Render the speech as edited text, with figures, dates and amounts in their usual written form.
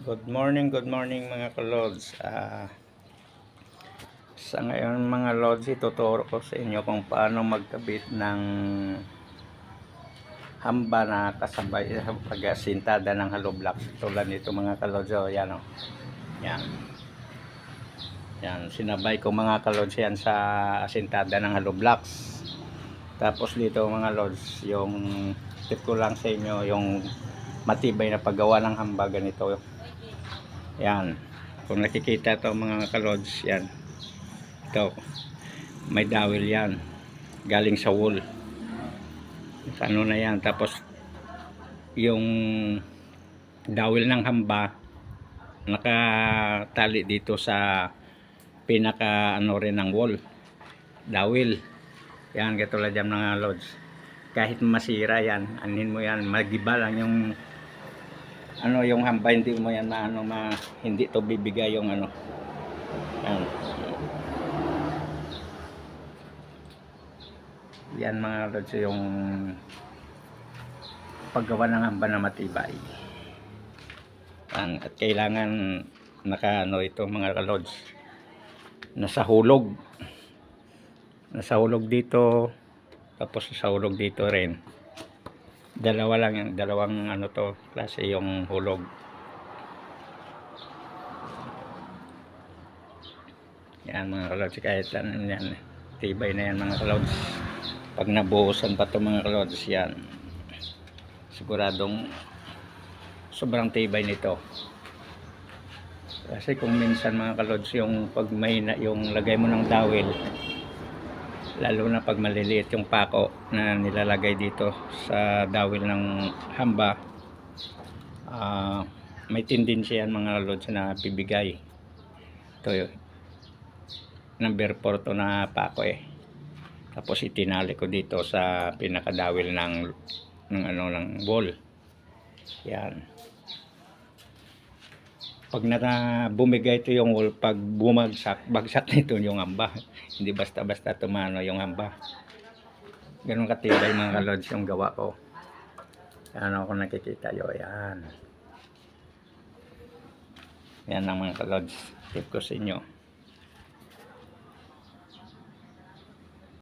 Good morning mga ka-lods. Sa ngayon mga lods, ituturo ko sa inyo kung paano magkabit ng hamba na kasabay sa pag-asintada ng hollow blocks. Tulad nito mga ka-lods, yan o. Yan. Yan, sinabay ko mga ka-lods yan sa asintada ng hollow blocks. Tapos dito mga lods, yung tip ko lang sa inyo, yung matibay na paggawa ng hamba ganito. Yan, kung nakikita to mga ka-lods, yan, ito may dowel yan galing sa wool, ano na yan. Tapos yung dowel ng hamba nakatali dito sa pinaka ano rin ng wool dowel yan, katulad yan mga lods. Kahit masira yan, anin mo yan, magiba lang yung ano, yung hamba, hindi mo yan na ano, hindi to bibigay yung ano. Yan. Yan mga lods, yung paggawa ng hamba na matibay. Yan. At kailangan naka ano ito mga lods, nasa hulog dito, tapos sa hulog dito rin. Dalawa lang yung dalawang ano to klase yung hulog. Yan mga ka-lods, kahit ano yan, tibay na yan mga ka-lods. Pag nabuhusan pa to mga ka-lods, yan siguradong sobrang tibay nito. Kasi kung minsan mga ka-lods, yung pag may yung lagay mo ng dowel, lalo na pag maliliit yung pako na nilalagay dito sa dowel ng hamba, may tendency yan mga lods na bibigay. Ito yun, number 4 to na pako tapos itinali ko dito sa pinaka dowel ng ano ng ball. Yan, pag bumigay ito yung wall, pag bagsak nito yung hamba. Hindi basta-basta tumano yung hamba. Ganun katibay mga lods yung gawa ko. Yan ako nakikita nyo. Yan. Yan ang mga lods, tip ko sa inyo.